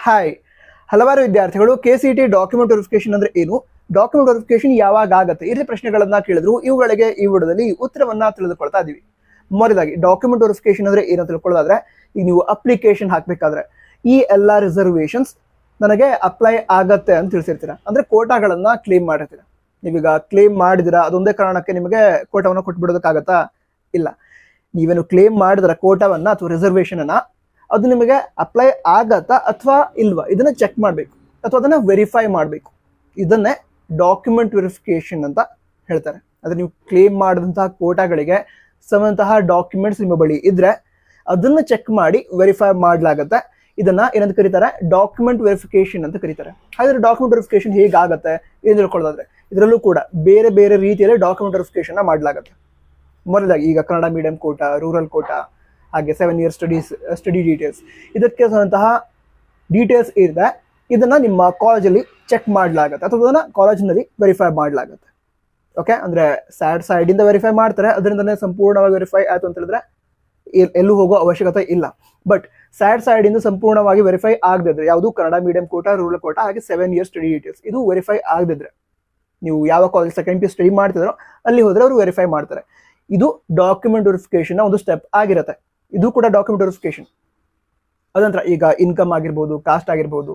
Hi, ಹಲವಾರು ವಿದ್ಯಾರ್ಥಿಗಳು KCET document verification ಅಂದ್ರೆ ಏನು, ಡಾಕ್ಯುಮೆಂಟ್ ವೆರಿಫಿಕೇಶನ್ ಯಾವಾಗ ಆಗುತ್ತೆ, ಈ ರೀತಿ ಪ್ರಶ್ನೆಗಳನ್ನ ಕೇಳಿದ್ರು. ಇವುಗಳಿಗೆ ಈ ವಿಡಿಯೋದಲ್ಲಿ ಉತ್ತರವನ್ನ ತಿಳಿದುಕೊಳ್ತಾ ಇದೀವಿ. ಮೊದಲಾಗಿ ಡಾಕ್ಯುಮೆಂಟ್ ವೆರಿಫಿಕೇಶನ್ ಅಂದ್ರೆ ಏನು ಅಂತ ತಿಳ್ಕೊಳ್ಳೋದಾದ್ರೆ, ಈಗ ನೀವು ಅಪ್ಲಿಕೇಶನ್ ಹಾಕ್ಬೇಕಾದ್ರೆ ಈ ಎಲ್ಲಾ ರಿಸರ್ವೇಶನ್ಸ್ ನನಗೆ ಅಪ್ಲೈ ಆಗತ್ತೆ ಅಂತ ತಿಳಿಸಿರ್ತೀರಾ. ಅಂದ್ರೆ ಕೋಟಾಗಳನ್ನ ಕ್ಲೇಮ್ ಮಾಡಿರ್ತೀರಾ. ನೀವೀಗ ಕ್ಲೇಮ್ ಮಾಡಿದಿರಾ, ಅದೊಂದೇ ಕಾರಣಕ್ಕೆ ನಿಮಗೆ ಕೋಟಾವನ್ನ ಕೊಟ್ಬಿಡೋದಕ್ಕಾಗತ್ತಾ? ಇಲ್ಲ. ನೀವೇನು ಕ್ಲೇಮ್ ಮಾಡಿದ್ರ ಕೋಟಾವನ್ನ ಅಥವಾ ರಿಸರ್ವೇಶನ್ ಅನ್ನ, ಅದು ನಿಮಗೆ ಅಪ್ಲೈ ಆಗತ್ತಾ ಅಥವಾ ಇಲ್ವಾ ಇದನ್ನ ಚೆಕ್ ಮಾಡಬೇಕು ಅಥವಾ ಅದನ್ನ ವೆರಿಫೈ ಮಾಡಬೇಕು. ಇದನ್ನೇ ಡಾಕ್ಯುಮೆಂಟ್ ವೆರಿಫಿಕೇಶನ್ ಅಂತ ಹೇಳ್ತಾರೆ. ಅಂದ್ರೆ ನೀವು ಕ್ಲೇಮ್ ಮಾಡಿದಂತಹ ಕೋಟಾಗಳಿಗೆ ಸಂಬಂಧಂತಹ ಡಾಕ್ಯುಮೆಂಟ್ಸ್ ನಿಮ್ಮ ಬಳಿ ಇದ್ರೆ ಅದನ್ನ ಚೆಕ್ ಮಾಡಿ ವೆರಿಫೈ ಮಾಡಲಾಗತ್ತೆ. ಇದನ್ನ ಏನಂತ ಕರೀತಾರೆ? ಡಾಕ್ಯುಮೆಂಟ್ ವೆರಿಫಿಕೇಶನ್ ಅಂತ ಕರೀತಾರೆ. ಹಾಗಾದ್ರೆ ಡಾಕ್ಯುಮೆಂಟ್ ವೆರಿಫಿಕೇಶನ್ ಹೇಗಾಗತ್ತೆ ಏನು ತಿಳ್ಕೊಳ್ಳೋದಾದ್ರೆ, ಇದರಲ್ಲೂ ಕೂಡ ಬೇರೆ ಬೇರೆ ರೀತಿಯಲ್ಲಿ ಡಾಕ್ಯುಮೆಂಟ್ ವೆರಿಫಿಕೇಶನ್ ಮಾಡಲಾಗತ್ತೆ. ಮೊದಲಾಗಿ ಈಗ ಕನ್ನಡ ಮೀಡಿಯಂ ಕೋಟಾ, ರೂರಲ್ ಕೋಟಾ, ಹಾಗೆ 7 ಇಯರ್ ಸ್ಟಡಿ ಡೀಟೇಲ್ಸ್, ಇದಕ್ಕೆ ಸಂಬಂಧಂತಹ ಡೀಟೇಲ್ಸ್ ಇದೆ. ಇದನ್ನ ನಿಮ್ಮ ಕಾಲೇಜಲ್ಲಿ ಚೆಕ್ ಮಾಡಲಾಗತ್ತೆ ಅಥವಾ ಅದನ್ನ ಕಾಲೇಜಿನಲ್ಲಿ ವೆರಿಫೈ ಮಾಡಲಾಗತ್ತೆ. ಓಕೆ, ಅಂದ್ರೆ ಸ್ಯಾಡ್ ಸೈಡ್ ಇಂದ ವೆರಿಫೈ ಮಾಡ್ತಾರೆ, ಅದರಿಂದನೇ ಸಂಪೂರ್ಣವಾಗಿ ವೆರಿಫೈ ಆಯ್ತು ಅಂತ ಹೇಳಿದ್ರೆ ಎಲ್ಲೂ ಹೋಗೋ ಅವಶ್ಯಕತೆ ಇಲ್ಲ. ಬಟ್ ಸ್ಯಾಡ್ ಸೈಡ್ ಇಂದ ಸಂಪೂರ್ಣವಾಗಿ ವೆರಿಫೈ ಆಗದಿದ್ರೆ, ಯಾವುದು ಕನ್ನಡ ಮೀಡಿಯಂ ಕೋಟಾ, ರೂರಲ್ ಕೋಟಾ, ಹಾಗೆ 7 ಇಯರ್ ಸ್ಟಡಿ ಡೀಟೇಲ್ಸ್, ಇದು ವೆರಿಫೈ ಆಗದಿದ್ರೆ, ನೀವು ಯಾವ ಕಾಲೇಜ್ ಸೆಕೆಂಡ್ ಪಿ ಸ್ಟಡಿ ಮಾಡ್ತಿದ್ರೋ ಅಲ್ಲಿ ಹೋದ್ರೆ ಅವರು ವೆರಿಫೈ ಮಾಡ್ತಾರೆ. ಇದು ಡಾಕ್ಯುಮೆಂಟ್ ವೆರಿಫಿಕೇಶನ್ ಒಂದು ಸ್ಟೆಪ್ ಆಗಿರುತ್ತೆ. ಇದು ಕೂಡ ಡಾಕ್ಯುಮೆಂಟ್ ವೆರಿಫಿಕೇಶನ್. ಅದಂತರ ಈಗ ಇನ್ಕಮ್ ಆಗಿರ್ಬೋದು, ಕಾಸ್ಟ್ ಆಗಿರ್ಬೋದು,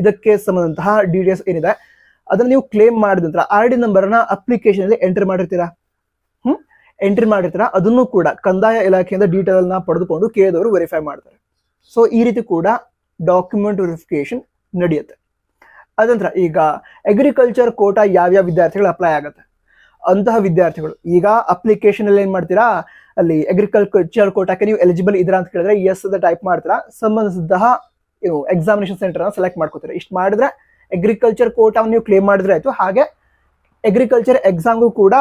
ಇದಕ್ಕೆ ಸಂಬಂಧಂತಹ ಡೀಟೇಲ್ಸ್ ಏನಿದೆ ಅದನ್ನ ನೀವು ಕ್ಲೇಮ್ ಮಾಡಿದ ನಂತರ RD ನಂಬರ್ನ ಅಪ್ಲಿಕೇಶನ್ ಅಲ್ಲಿ ಎಂಟ್ರಿ ಮಾಡಿರ್ತೀರಾ. ಎಂಟ್ರಿ ಮಾಡಿರ್ತೀರಾ, ಅದನ್ನು ಕೂಡ ಕಂದಾಯ ಇಲಾಖೆಯಿಂದ ಡೀಟೇಲ್ ನ ಪಡೆದುಕೊಂಡು ಕೇಳಿದವರು ವೆರಿಫೈ ಮಾಡ್ತಾರೆ. ಸೊ ಈ ರೀತಿ ಕೂಡ ಡಾಕ್ಯುಮೆಂಟ್ ವೆರಿಫಿಕೇಶನ್ ನಡೆಯುತ್ತೆ. ಅದಂತರ ಈಗ ಅಗ್ರಿಕಲ್ಚರ್ ಕೋಟಾ ಯಾವ್ಯಾವ ವಿದ್ಯಾರ್ಥಿಗಳು ಅಪ್ಲೈ ಆಗುತ್ತೆ ಅಂತಹ ವಿದ್ಯಾರ್ಥಿಗಳು ಈಗ ಅಪ್ಲಿಕೇಶನ್ ಅಲ್ಲಿ ಏನ್ ಮಾಡ್ತೀರಾ, ಅಲ್ಲಿ ಅಗ್ರಿಕಲ್ಚರ್ ಕೋಟಾಕ್ಕೆ ನೀವು ಎಲಿಜಿಬಲ್ ಇದ್ರ ಅಂತ ಕೇಳಿದ್ರೆ ಎಸ್ ಅಂತ ಟೈಪ್ ಮಾಡ್ತೀರಾ. ಸಂಬಂಧಿಸಿದಂತಹ ಎಕ್ಸಾಮಿನೇಷನ್ ಸೆಂಟರ್ ಸೆಲೆಕ್ಟ್ ಮಾಡ್ಕೋತೀರಾ. ಇಷ್ಟು ಮಾಡಿದ್ರೆ ಅಗ್ರಿಕಲ್ಚರ್ ಕೋಟಾವನ್ನು ನೀವು ಕ್ಲೇಮ್ ಮಾಡಿದ್ರೆ ಆಯ್ತು. ಹಾಗೆ ಅಗ್ರಿಕಲ್ಚರ್ ಎಕ್ಸಾಮ್ಗೂ ಕೂಡ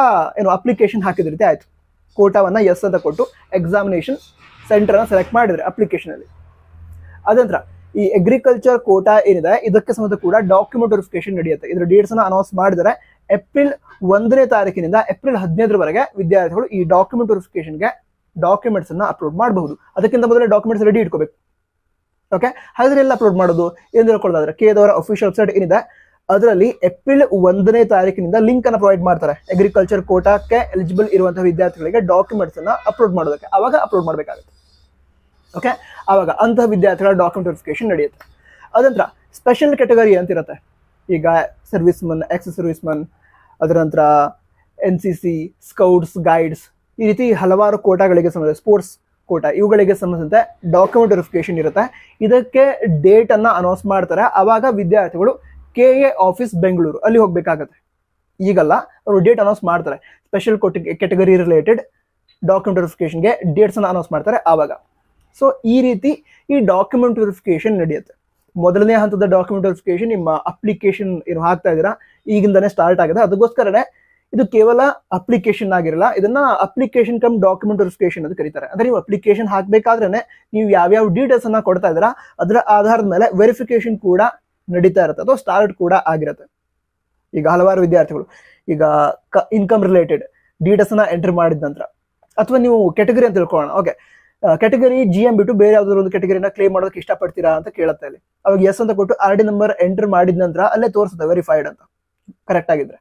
ಅಪ್ಲಿಕೇಶನ್ ಹಾಕಿದ್ರಿ ಆಯ್ತು. ಕೋಟಾವನ್ನ ಎಸ್ ಅಂತ ಕೊಟ್ಟು ಎಕ್ಸಾಮಿನೇಷನ್ ಸೆಂಟರ್ ಸೆಲೆಕ್ಟ್ ಮಾಡಿದ್ರೆ ಅಪ್ಲಿಕೇಶನ್ ಅಲ್ಲಿ. ಅದಂತರ ಈ ಅಗ್ರಿಕಲ್ಚರ್ ಕೋಟಾ ಏನಿದೆ ಇದಕ್ಕೆ ಸಂಬಂಧ ಕೂಡ ಡಾಕ್ಯುಮೆಂಟ್ ವೆರಿಫಿಕೇಶನ್ ನಡೆಯುತ್ತೆ. ಇದರ ಡೇಟ್ಸ್ ಅನ್ನ ಅನೌನ್ಸ್ ಮಾಡಿದರೆ ಏಪ್ರಿಲ್ 1ನೇ ತಾರೀಕಿನಿಂದ ಏಪ್ರಿಲ್ 15ರವರೆಗೆ ವಿದ್ಯಾರ್ಥಿಗಳು ಈ ಡಾಕ್ಯುಮೆಂಟ್ ವೆರಿಫಿಕೇಶನ್ಗೆ ಡಾಕ್ಯುಮೆಂಟ್ಸ್ ಅನ್ನ ಅಪ್ಲೋಡ್ ಮಾಡಬಹುದು. ಅದಕ್ಕಿಂತ ಮೊದಲೇ ಡಾಕ್ಯುಮೆಂಟ್ಸ್ ರೆಡಿ ಇಟ್ಕೋಬೇಕು. ಓಕೆ, ಹಾಗಾದ್ರೆ ಎಲ್ಲ ಅಪ್ಲೋಡ್ ಮಾಡೋದು ಏನು ಹೇಳ್ಕೊಳ್ಳೋದಾದ್ರೆ, KEದವರ ಅಫಿಷಿಯಲ್ ವೆಬ್ಸೈಟ್ ಏನಿದೆ ಅದರಲ್ಲಿ ಏಪ್ರಿಲ್ 1ನೇ ತಾರೀಕಿನಿಂದ ಲಿಂಕ್ ಅನ್ನ ಪ್ರೊವೈಡ್ ಮಾಡ್ತಾರೆ. ಅಗ್ರಿಕಲ್ಚರ್ ಕೋಟಾಕ್ಕೆ ಎಲಿಜಿಬಲ್ ಇರುವಂತಹ ವಿದ್ಯಾರ್ಥಿಗಳಿಗೆ ಡಾಕ್ಯುಮೆಂಟ್ಸ್ ಅನ್ನ ಅಪ್ಲೋಡ್ ಮಾಡೋದಕ್ಕೆ. ಅವಾಗ ಅಪ್ಲೋಡ್ ಮಾಡಬೇಕಾಗುತ್ತೆ. ಓಕೆ, ಆವಾಗ ಅಂತಹ ವಿದ್ಯಾರ್ಥಿಗಳ ಡಾಕ್ಯುಮೆಂಟ್ ವೆರಿಫಿಕೇಶನ್ ನಡೆಯುತ್ತೆ. ಅದಂತರ ಸ್ಪೆಷಲ್ ಕ್ಯಾಟಗರಿ ಅಂತ ಇರುತ್ತೆ. ಈಗ service Mann, ex service Mann, ಅದರ ನಂತರ NCC, ಸ್ಕೌಟ್ಸ್, ಗೈಡ್ಸ್, ಈ ರೀತಿ ಹಲವಾರು ಕೋಟಾಗಳಿಗೆ ಸಂಬಂಧ, ಸ್ಪೋರ್ಟ್ಸ್ ಕೋಟಾ, ಇವುಗಳಿಗೆ ಸಂಬಂಧಿಸಿದಂತೆ ಡಾಕ್ಯುಮೆಂಟ್ ವೆರಿಫಿಕೇಶನ್ ಇರುತ್ತೆ. ಇದಕ್ಕೆ ಡೇಟ್ ಅನ್ನ ಅನೌನ್ಸ್ ಮಾಡ್ತಾರೆ. ಆವಾಗ ವಿದ್ಯಾರ್ಥಿಗಳು KA ಆಫೀಸ್ ಬೆಂಗಳೂರು ಅಲ್ಲಿ ಹೋಗ್ಬೇಕಾಗತ್ತೆ. ಈಗಲ್ಲ, ಅವರು ಡೇಟ್ ಅನೌನ್ಸ್ ಮಾಡ್ತಾರೆ. ಸ್ಪೆಷಲ್ ಕ್ಯಾಟಗರಿ ರಿಲೇಟೆಡ್ ಡಾಕ್ಯುಮೆಂಟ್ ವೆರಿಫಿಕೇಶನ್ಗೆ ಡೇಟ್ಸ್ ಅನ್ನ ಅನೌನ್ಸ್ ಮಾಡ್ತಾರೆ ಆವಾಗ. ಸೊ ಈ ರೀತಿ ಈ ಡಾಕ್ಯುಮೆಂಟ್ ವೆರಿಫಿಕೇಶನ್ ನಡೆಯುತ್ತೆ. ಮೊದಲನೇ ಹಂತದ ಡಾಕ್ಯುಮೆಂಟ್ ವೆರಿಫಿಕೇಶನ್ ನಿಮ್ಮ ಅಪ್ಲಿಕೇಶನ್ ಏನು ಹಾಕ್ತಾ ಇದ್ದೀರಾ ಈಗಿಂದಾನೇ ಸ್ಟಾರ್ಟ್ ಆಗಿದೆ. ಅದಕ್ಕೋಸ್ಕರನೇ ಇದು ಕೇವಲ ಅಪ್ಲಿಕೇಶನ್ ಆಗಿರಲ್ಲ, ಇದನ್ನ ಅಪ್ಲಿಕೇಶನ್ ಕಮ್ ಡಾಕ್ಯುಮೆಂಟ್ ವೆರಿಫಿಕೇಶನ್ ಅಂತ ಕರೀತಾರೆ. ಅಂದ್ರೆ ನೀವು ಅಪ್ಲಿಕೇಶನ್ ಹಾಕ್ಬೇಕಾದ್ರೆ ನೀವು ಯಾವ್ಯಾವ ಡೀಟೇಲ್ಸ್ ಅನ್ನ ಕೊಡ್ತಾ ಇದ್ದೀರಾ ಅದರ ಆಧಾರದ ಮೇಲೆ ವೆರಿಫಿಕೇಶನ್ ಕೂಡ ನಡೀತಾ ಇರುತ್ತೆ ಅಥವಾ ಸ್ಟಾರ್ಟ್ ಕೂಡ ಆಗಿರುತ್ತೆ. ಈಗ ಹಲವಾರು ವಿದ್ಯಾರ್ಥಿಗಳು ಈಗ ಇನ್ಕಮ್ ರಿಲೇಟೆಡ್ ಡೀಟೇಲ್ಸ್ ಅನ್ನ ಎಂಟರ್ ಮಾಡಿದ ನಂತರ, ಅಥವಾ ನೀವು ಕ್ಯಾಟಗರಿ ಅಂತ ತಿಳ್ಕೊಳ್ಳೋಣ. ಓಕೆ, ಕ್ಯಾಟಗರಿ GM ಬಿಟ್ಟು ಬೇರೆ ಯಾವ್ದಾದ್ರು ಒಂದು ಕ್ಯಾಟಗರಿನ ಕ್ಲೇಮ್ ಮಾಡೋದಕ್ಕೆ ಇಷ್ಟಪಡ್ತೀರಾ ಅಂತ ಕೇಳುತ್ತೆ ಅಲ್ಲಿ. ಅವಾಗ ಎಸ್ ಅಂತ ಕೊಟ್ಟು RD ನಂಬರ್ ಎಂಟರ್ ಮಾಡಿದ ನಂತರ ಅಲ್ಲೇ ತೋರಿಸುತ್ತೆ ವೆರಿಫೈಡ್ ಅಂತ, ಕರೆಕ್ಟ್ ಆಗಿದ್ರೆ.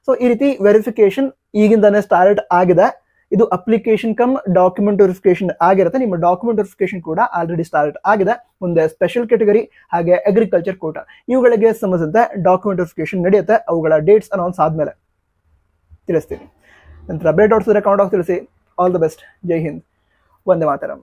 ಸೊ ಈ ರೀತಿ ವೆರಿಫಿಕೇಶನ್ ಈಗಿಂದಾನೇ ಸ್ಟಾರ್ಟ್ ಆಗಿದೆ. ಇದು ಅಪ್ಲಿಕೇಶನ್ ಕಮ್ ಡಾಕ್ಯುಮೆಂಟ್ ವೆರಿಫಿಕೇಶನ್ ಆಗಿರುತ್ತೆ. ನಿಮ್ಮ ಡಾಕ್ಯುಮೆಂಟ್ ವೆರಿಫಿಕೇಶನ್ ಕೂಡ ಆಲ್ರೆಡಿ ಸ್ಟಾರ್ಟ್ ಆಗಿದೆ. ಮುಂದೆ ಸ್ಪೆಷಲ್ ಕ್ಯಾಟಗರಿ ಹಾಗೆ ಅಗ್ರಿಕಲ್ಚರ್ ಕೋಟಾ ಇವುಗಳಿಗೆ ಸಂಬಂಧಿಸಿದಂತೆ ಡಾಕ್ಯುಮೆಂಟ್ ವೆರಿಫಿಕೇಶನ್ ನಡೆಯುತ್ತೆ. ಅವುಗಳ ಡೇಟ್ಸ್ ಅನೌನ್ಸ್ ಆದ್ಮೇಲೆ ತಿಳಿಸ್ತೀನಿ. ನಂತರ ಬೇರೆ ಡೌಟ್ಸ್ ಇದ್ರೆ ಕಮೆಂಟ್ ಬಾಕ್ಸ್ ತಿಳಿಸಿ. All the best. ಜೈ ಹಿಂದ್, ವಂದೇ ಮಾತರಂ.